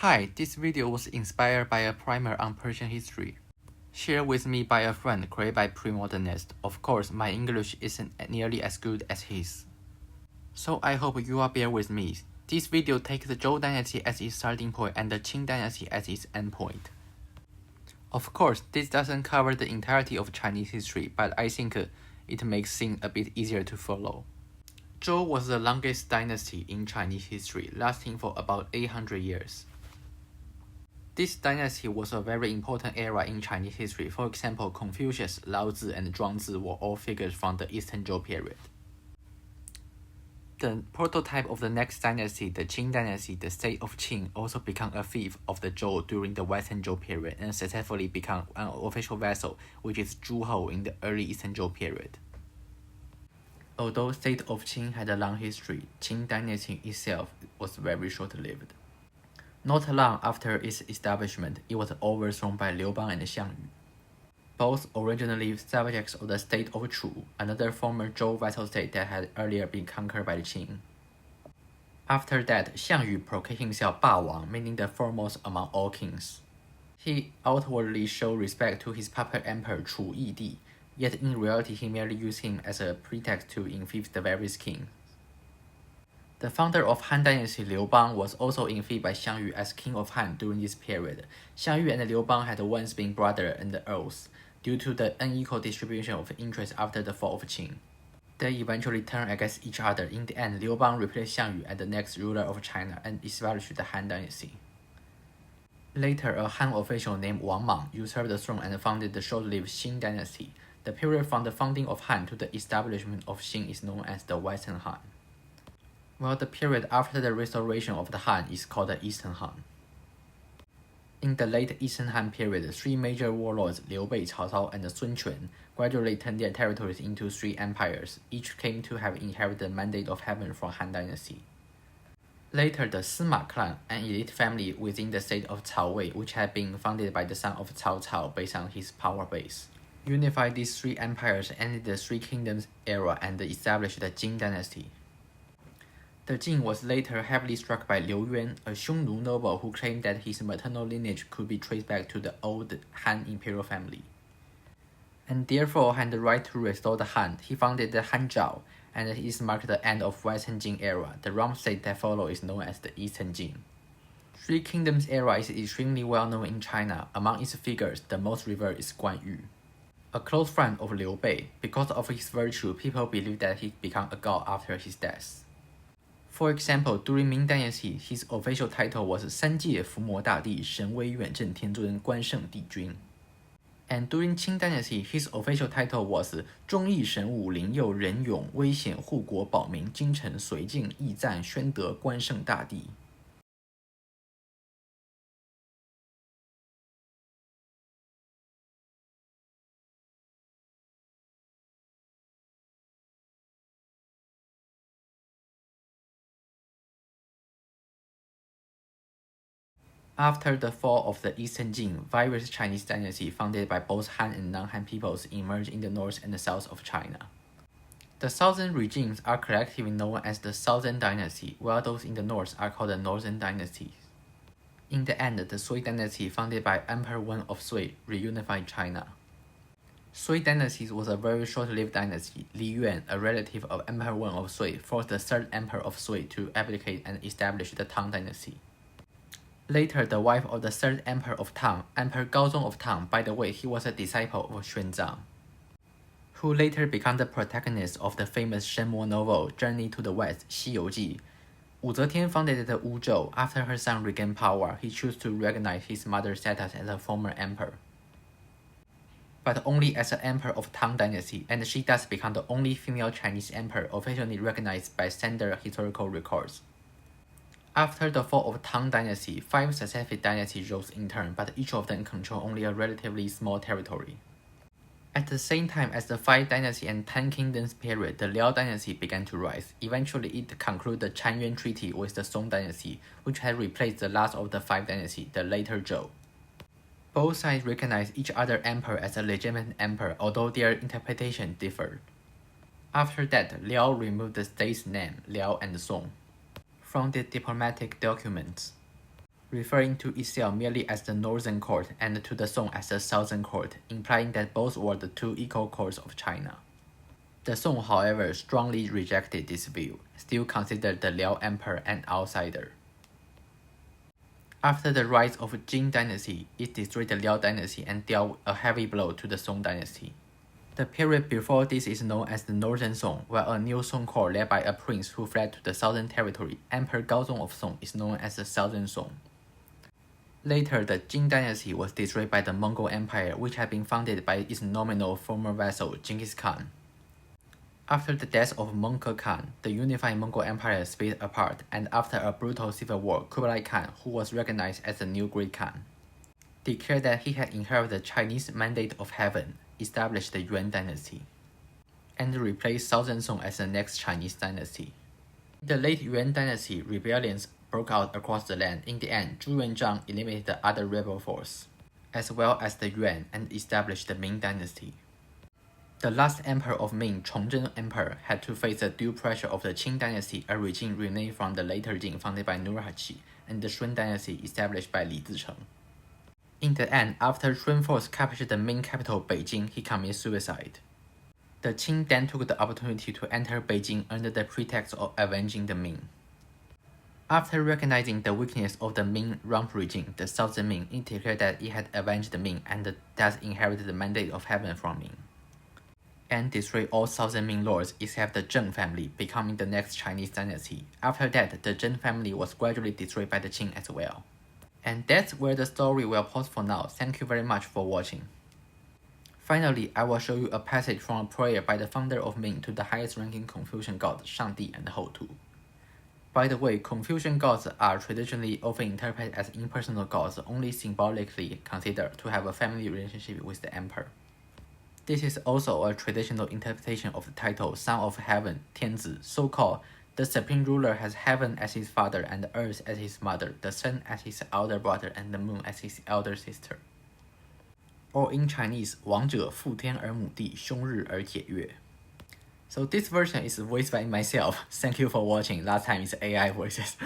Hi, this video was inspired by a primer on Persian history, shared with me by a friend created by Premodernist. Of course, my English isn't nearly as good as his, so I hope you will bear with me. This video takes the Zhou dynasty as its starting point and the Qing dynasty as its endpoint. Of course, this doesn't cover the entirety of Chinese history, but I think it makes things a bit easier to follow. Zhou was the longest dynasty in Chinese history, lasting for about 800 years. This dynasty was a very important era in Chinese history. For example, Confucius, Lao Tzu, and Zhuangzi were all figures from the Eastern Zhou period. The prototype of the next dynasty, the Qing dynasty, the state of Qing, also became a fief of the Zhou during the Western Zhou period and successfully became an official vassal, which is Zhuhou in the early Eastern Zhou period. Although state of Qing had a long history, Qing dynasty itself was very short-lived. Not long after its establishment, it was overthrown by Liu Bang and Xiang Yu, both originally subjects of the state of Chu, another former Zhou vassal state that had earlier been conquered by the Qing. After that, Xiang Yu proclaimed himself Ba Wang, meaning the foremost among all kings. He outwardly showed respect to his puppet emperor Chu Yidi, yet in reality he merely used him as a pretext to enfeoff the various kings. The founder of Han Dynasty, Liu Bang, was also enfeoffed by Xiang Yu as king of Han during this period. Xiang Yu and Liu Bang had once been brother and earls. Due to the unequal distribution of interest after the fall of Qing, they eventually turned against each other. In the end, Liu Bang replaced Xiang Yu as the next ruler of China and established the Han Dynasty. Later, a Han official named Wang Mang usurped the throne and founded the short-lived Qing Dynasty. The period from the founding of Han to the establishment of Qing is known as the Western Han, while the period after the restoration of the Han is called the Eastern Han. In the late Eastern Han period, three major warlords, Liu Bei, Cao Cao, and Sun Quan, gradually turned their territories into three empires. Each claimed to have inherited the mandate of heaven from Han Dynasty. Later, the Sima clan, an elite family within the state of Cao Wei, which had been founded by the son of Cao Cao based on his power base, unified these three empires, ended the Three Kingdoms era, and established the Jin Dynasty. The Jin was later heavily struck by Liu Yuan, a Xiongnu noble who claimed that his maternal lineage could be traced back to the old Han imperial family, and therefore had the right to restore the Han. He founded the Hanzhao, and this marked the end of Western Jin era. The realm state that followed is known as the Eastern Jin. Three Kingdoms era is extremely well known in China. Among its figures, the most revered is Guan Yu, a close friend of Liu Bei. Because of his virtue, people believe that he became a god after his death. For example, during Ming Dynasty, his official title was 三界伏魔大帝神威远镇天尊关圣帝君. And during Qing Dynasty, his official title was 忠义神武灵佑仁勇威显护国保民京城绥靖义赞宣德关圣大帝. After the fall of the Eastern Jin, various Chinese dynasties founded by both Han and non-Han peoples emerged in the north and the south of China. The southern regions are collectively known as the Southern Dynasty, while those in the north are called the Northern Dynasties. In the end, the Sui Dynasty, founded by Emperor Wen of Sui, reunified China. Sui Dynasty was a very short-lived dynasty. Li Yuan, a relative of Emperor Wen of Sui, forced the third emperor of Sui to abdicate and establish the Tang Dynasty. Later, the wife of the third emperor of Tang, Emperor Gaozong of Tang, by the way, he was a disciple of Xuanzang, who later became the protagonist of the famous Shenmo novel Journey to the West, 西游记. Wu Zetian founded the Wuzhou. After her son regained power, he chose to recognize his mother's status as a former emperor, but only as an emperor of Tang Dynasty, and she thus became the only female Chinese emperor officially recognized by standard historical records. After the fall of Tang Dynasty, 5 successive dynasties rose in turn, but each of them controlled only a relatively small territory. At the same time as the 5 Dynasty and 10 Kingdoms period, the Liao Dynasty began to rise. Eventually, it concluded the Chan-Yuan Treaty with the Song Dynasty, which had replaced the last of the 5 dynasties, the later Zhou. Both sides recognized each other emperor as a legitimate emperor, although their interpretation differed. After that, Liao removed the state's name, Liao and Song, from the diplomatic documents. referring to itself merely as the Northern Court and to the Song as the Southern Court, implying that both were the two equal courts of China. The Song, however, strongly rejected this view, still considered the Liao Emperor an outsider. After the rise of Jin dynasty, it destroyed the Liao dynasty and dealt a heavy blow to the Song dynasty. The period before this is known as the Northern Song, while a new Song court led by a prince who fled to the southern territory, Emperor Gaozong of Song, is known as the Southern Song. Later, the Jin dynasty was destroyed by the Mongol Empire, which had been founded by its nominal former vassal Genghis Khan. After the death of Mongke Khan, the unified Mongol Empire split apart, and after a brutal civil war, Kublai Khan, who was recognized as the new Great Khan, declared that he had inherited the Chinese Mandate of Heaven, established the Yuan dynasty, and replaced Southern Song as the next Chinese dynasty. In the late Yuan dynasty, rebellions broke out across the land. In the end, Zhu Yuanzhang eliminated the other rebel force, as well as the Yuan, and established the Ming dynasty. The last emperor of Ming, Chongzhen Emperor, had to face the due pressure of the Qing dynasty, a regime renamed from the later Jin founded by Nurhaci, and the Shun dynasty established by Li Zicheng. In the end, after Shun force captured the Ming capital Beijing, he committed suicide. The Qing then took the opportunity to enter Beijing under the pretext of avenging the Ming. After recognizing the weakness of the Ming rump regime, the Southern Ming, it declared that it had avenged the Ming and thus inherited the mandate of heaven from Ming, and destroyed all Southern Ming lords except the Zheng family, becoming the next Chinese dynasty. After that, the Zheng family was gradually destroyed by the Qing as well. And that's where the story will pause for now. Thank you very much for watching. Finally, I will show you a passage from a prayer by the founder of Ming to the highest ranking Confucian god, Shangdi and Houtu. By the way, Confucian gods are traditionally often interpreted as impersonal gods, only symbolically considered to have a family relationship with the emperor. This is also a traditional interpretation of the title Son of Heaven, Tianzi, so-called the supreme ruler has heaven as his father and the earth as his mother, the sun as his elder brother and the moon as his elder sister. Or in Chinese, 王者父天而母地，兄日而铁月. So this version is voiced by myself. Thank you for watching. Last time is AI voices.